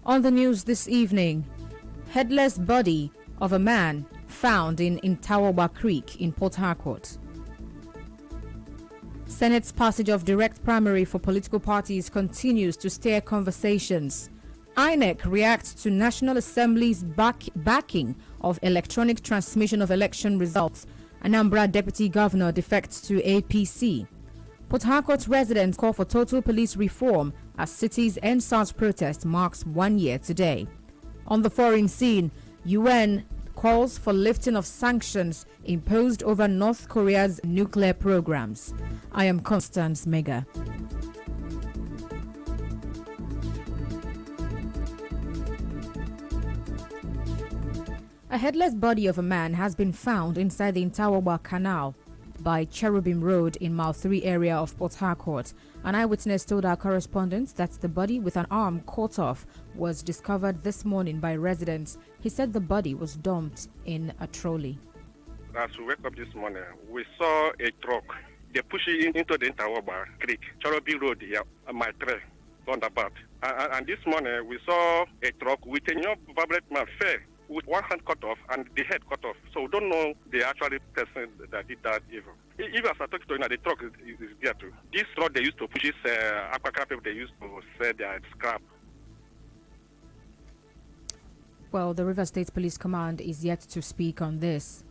On the news this evening, headless body of a man found in Intawawa Creek in Port Harcourt. Senate's passage of direct primary for political parties continues to stir conversations. INEC reacts to National Assembly's backing of electronic transmission of election results. Anambra Deputy Governor defects to APC. Port Harcourt residents call for total police reform as city's EndSARS protest marks 1 year today. On the foreign scene, UN calls for lifting of sanctions imposed over North Korea's nuclear programs. I am Constance Mega. A headless body of a man has been found inside the Intawawa Canal by Cherubim Road in Mile 3 area of Port Harcourt. An eyewitness told our correspondent that the body with an arm cut off was discovered this morning by residents. He said the body was dumped in a trolley. As we wake up this morning, we saw a truck. They pushed it into the Intawawa Creek, Cherubim Road, Mile 3, roundabout. And this morning, we saw a truck with a young vibrant man fell with one hand cut off and the head cut off. So we don't know the actual person that did that evil. Even as I talk to you, the truck is there too. This truck they used to push this aquacrap people, they used to sell their scrap. Well, the River State Police Command is yet to speak on this.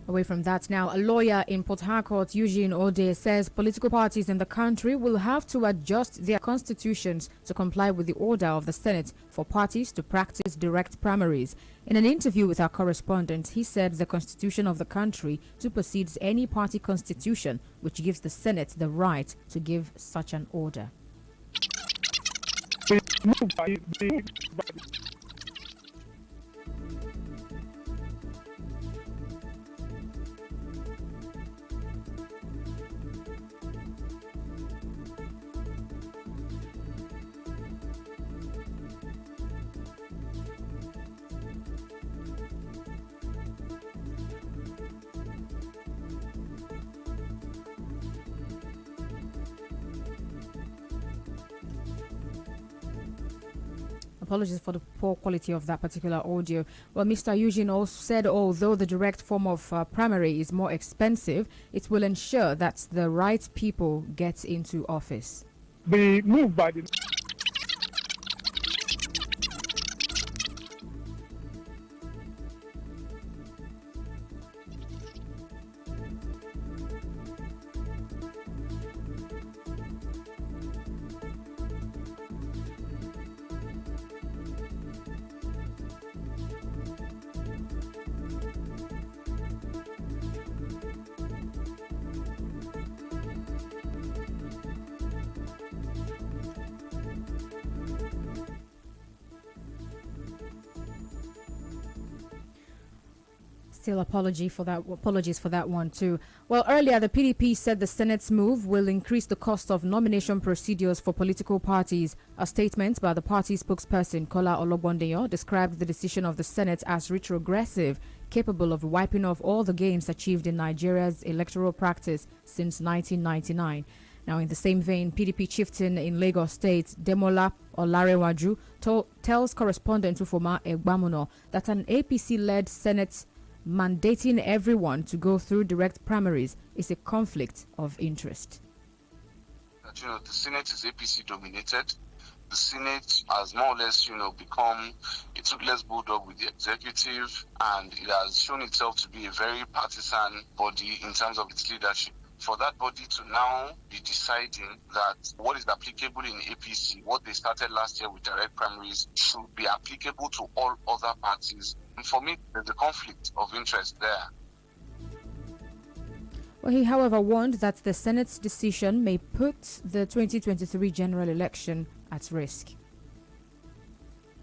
Away from that now, a lawyer in Port Harcourt, Eugene Ode, says political parties in the country will have to adjust their constitutions to comply with the order of the Senate for parties to practice direct primaries. In an interview with our correspondent, he said the constitution of the country supersedes any party constitution, which gives the Senate the right to give such an order. Apologies for the poor quality of that particular audio. Well, Mr. Eugene also said although the direct form of primary is more expensive, it will ensure that the right people get into office. The move by the Apologies for that one too. Well, earlier the PDP said the Senate's move will increase the cost of nomination procedures for political parties. A statement by the party spokesperson Kola Olobondeyo described the decision of the Senate as retrogressive, capable of wiping off all the gains achieved in Nigeria's electoral practice since 1999. Now, in the same vein, PDP chieftain in Lagos State, Demola Olarewaju, tells correspondent Ufoma Egbamuno that an APC-led Senate mandating everyone to go through direct primaries is a conflict of interest. The Senate is APC dominated. The Senate has more or less, become a toothless bulldog with the executive, and it has shown itself to be a very partisan body in terms of its leadership. For that body to now be deciding that what is applicable in APC, what they started last year with direct primaries, should be applicable to all other parties. And for me, there's a conflict of interest there. Well, he, however, warned that the Senate's decision may put the 2023 general election at risk.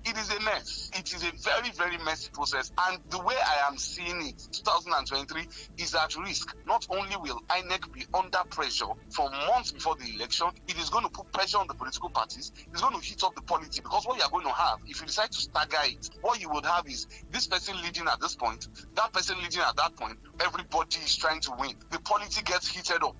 It is a mess. It is a very, very messy process. And the way I am seeing it, 2023 is at risk. Not only will INEC be under pressure for months before the election, it is going to put pressure on the political parties. It's going to heat up the politics, because what you are going to have, if you decide to stagger it, what you would have is this person leading at this point, that person leading at that point. Everybody is trying to win. The politics gets heated up.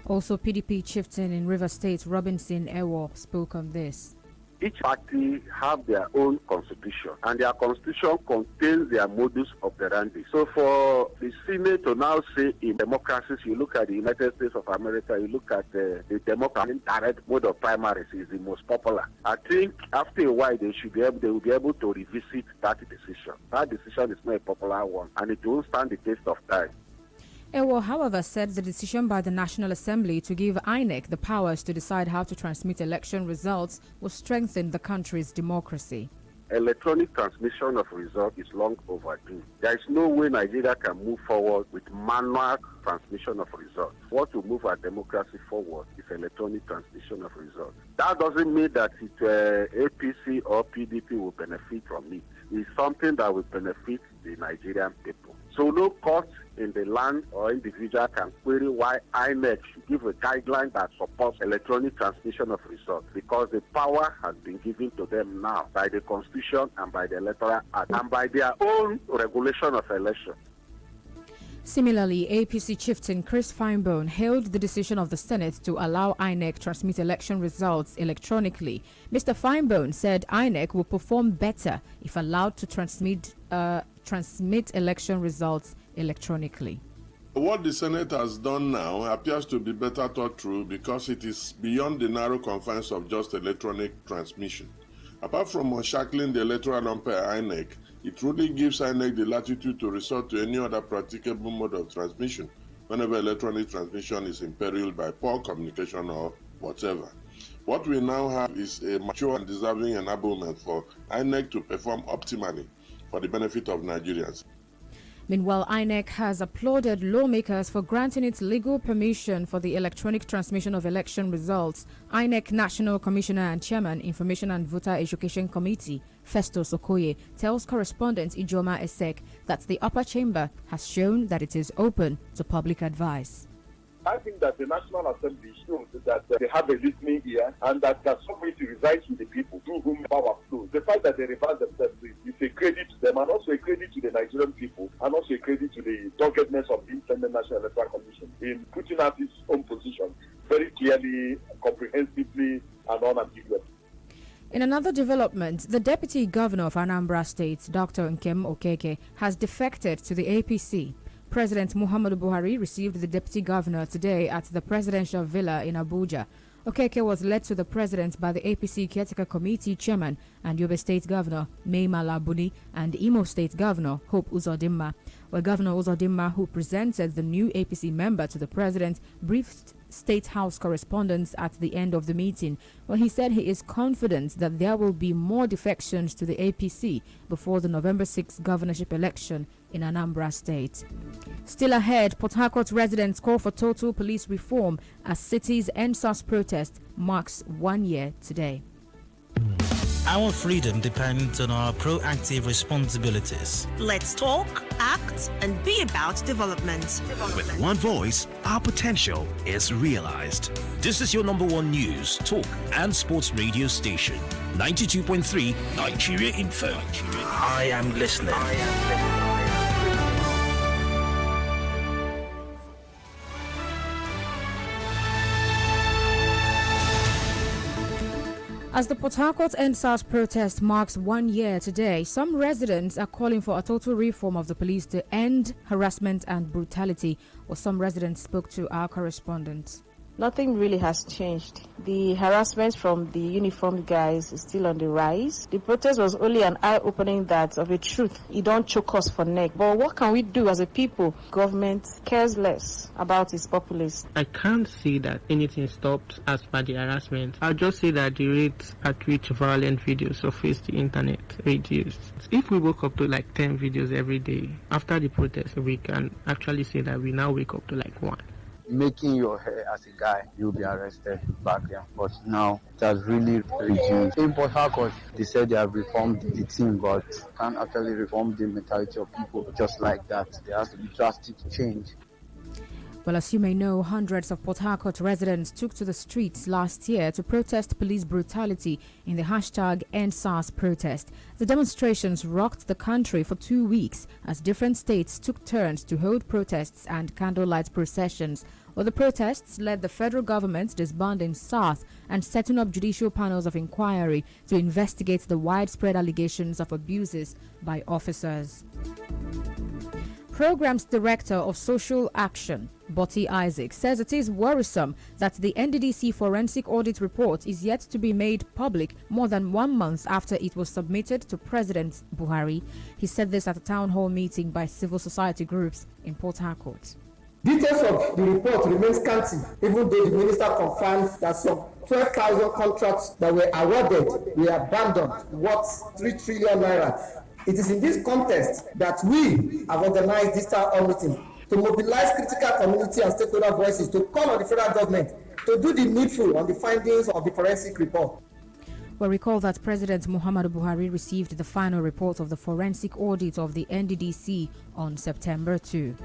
Also, PDP chieftain in River State, Robinson Ewo, spoke on this. Each party have their own constitution, and their constitution contains their modus operandi. So for the Senate to now say in democracies, you look at the United States of America, you look at the Democratic direct mode of primaries is the most popular. I think after a while they will be able to revisit that decision. That decision is not a popular one, and it won't stand the test of time. Ewo, however, said the decision by the National Assembly to give INEC the powers to decide how to transmit election results will strengthen the country's democracy. Electronic transmission of results is long overdue. There is no way Nigeria can move forward with manual transmission of results. What will move our democracy forward is electronic transmission of results. That doesn't mean that APC or PDP will benefit from it. It's something that will benefit the Nigerian people. So no court in the land or individual can query why INEC should give a guideline that supports electronic transmission of results, because the power has been given to them now by the Constitution and by the Electoral Act and by their own regulation of elections. Similarly, APC chieftain Chris Finebone hailed the decision of the Senate to allow INEC transmit election results electronically. Mr. Finebone said INEC will perform better if allowed to transmit election results electronically. What the Senate has done now appears to be better thought through because it is beyond the narrow confines of just electronic transmission. Apart from unshackling the electoral umpire INEC, it truly gives INEC the latitude to resort to any other practicable mode of transmission whenever electronic transmission is imperiled by poor communication or whatever. What we now have is a mature and deserving enablement for INEC to perform optimally for the benefit of Nigerians. Meanwhile, INEC has applauded lawmakers for granting its legal permission for the electronic transmission of election results. INEC National Commissioner and Chairman, Information and Voter Education Committee, Festus Okoye, tells correspondent Ijoma Esek that the upper chamber has shown that it is open to public advice. I think that the National Assembly shows that they have a listening ear and that somebody resides with the people through whom power flows. The fact that they reverse themselves is a credit to them and also a credit to the Nigerian people and also a credit to the doggedness of the Independent National Electoral Commission in putting out its own position very clearly, comprehensively, and unambiguously. In another development, the Deputy Governor of Anambra State, Dr. Nkem Okeke, has defected to the APC. President Muhammadu Buhari received the Deputy Governor today at the Presidential Villa in Abuja. Okeke was led to the President by the APC Caretaker Committee Chairman and Yobe State Governor Mai Mala Buni and Imo State Governor Hope Uzodimma. Where Governor Uzodimma, who presented the new APC member to the President, briefed State House correspondents at the end of the meeting, where he said he is confident that there will be more defections to the APC before the November 6 governorship election in Anambra State. Still ahead, Port Harcourt residents call for total police reform as city's EndSARS protest marks 1 year today. Our freedom depends on our proactive responsibilities. Let's talk, act, and be about development. With one voice, our potential is realized. This is your number one news, talk, and sports radio station. 92.3 Nigeria Info. I am listening. As the Port Harcourt EndSARS protest marks 1 year today, some residents are calling for a total reform of the police to end harassment and brutality, or some residents spoke to our correspondent. Nothing really has changed. The harassment from the uniformed guys is still on the rise. The protest was only an eye-opening that, of a truth, it don't choke us for neck. But what can we do as a people? Government cares less about its populace. I can't see that anything stops as per the harassment. I'll just say that the rate at which violent videos surface the internet reduced. If we woke up to like 10 videos every day, after the protest, we can actually say that we now wake up to like 1. Making your hair as a guy, you'll be arrested back then. But now it has really reduced. In Port Harcourt, they said they have reformed the team, but can't actually reform the mentality of people just like that. There has to be drastic change. Well, as you may know, hundreds of Port Harcourt residents took to the streets last year to protest police brutality in the hashtag EndSARS protest. The demonstrations rocked the country for 2 weeks as different states took turns to hold protests and candlelight processions. Well, the protests led the federal government disbanding SARS and setting up judicial panels of inquiry to investigate the widespread allegations of abuses by officers. Programs Director of Social Action, Botti Isaac, says it is worrisome that the NDDC forensic audit report is yet to be made public more than 1 month after it was submitted to President Buhari. He said this at a town hall meeting by civil society groups in Port Harcourt. Details of the report remain scanty, even though the minister confirmed that some 12,000 contracts that were awarded were abandoned, worth 3 trillion naira. It is in this context that we have organized this town hall meeting to mobilize critical community and stakeholder voices to call on the federal government to do the needful on the findings of the forensic report. Well, recall that President Muhammadu Buhari received the final report of the forensic audit of the NDDC on September 2.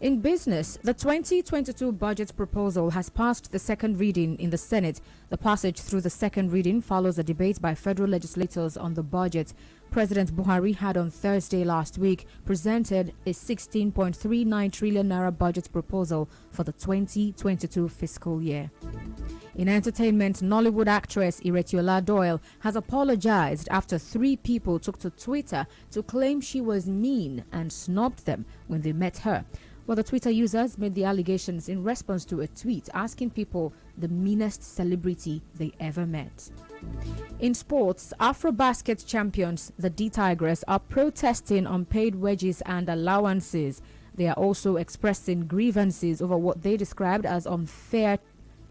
In business, the 2022 budget proposal has passed the second reading in the Senate. The passage through the second reading follows a debate by federal legislators on the budget. President Buhari had on Thursday last week presented a 16.39 trillion naira budget proposal for the 2022 fiscal year. In entertainment, Nollywood actress Iretiola Doyle has apologized after 3 people took to Twitter to claim she was mean and snubbed them when they met her. Well, the Twitter users made the allegations in response to a tweet asking people the meanest celebrity they ever met. In sports, Afrobasket champions, the D Tigers, are protesting unpaid wages and allowances. They are also expressing grievances over what they described as unfair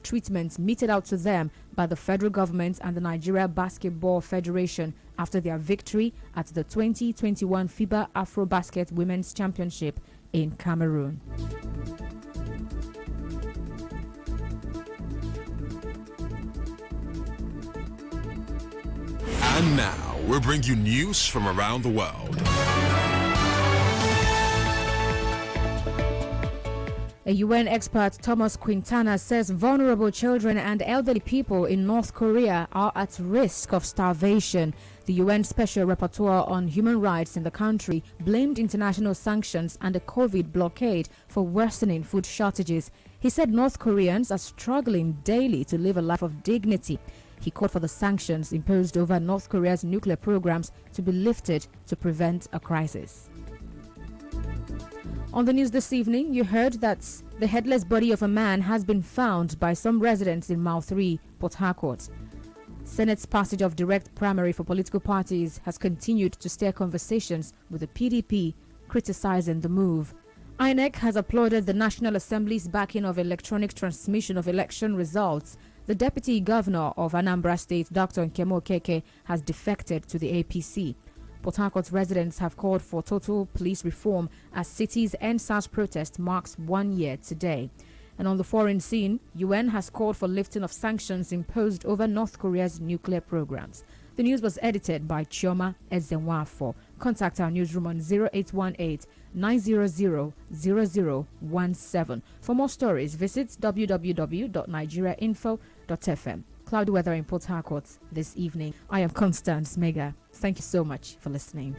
treatment meted out to them by the federal government and the Nigeria Basketball Federation after their victory at the 2021 FIBA Afrobasket Women's Championship in Cameroon. And now we'll bring you news from around the world. A UN expert, Thomas Quintana, says vulnerable children and elderly people in North Korea are at risk of starvation. The UN Special Rapporteur on Human Rights in the country blamed international sanctions and a COVID blockade for worsening food shortages. He said North Koreans are struggling daily to live a life of dignity. He called for the sanctions imposed over North Korea's nuclear programs to be lifted to prevent a crisis. On the news this evening, you heard that the headless body of a man has been found by some residents in Mile 3, Port Harcourt. Senate's passage of direct primary for political parties has continued to stir conversations with the PDP criticizing the move. INEC has applauded the National Assembly's backing of electronic transmission of election results. The Deputy Governor of Anambra State, Dr. Nkemo Okeke, has defected to the APC. Port Harcourt residents have called for total police reform as city's NSAS protest marks 1 year today. And on the foreign scene, UN has called for lifting of sanctions imposed over North Korea's nuclear programs. The news was edited by Chioma Ezenwafo. Contact our newsroom on 0818-900-0017. For more stories, visit www.nigeriainfo.fm. Cloudy weather in Port Harcourt this evening. I am Constance Mega. Thank you so much for listening.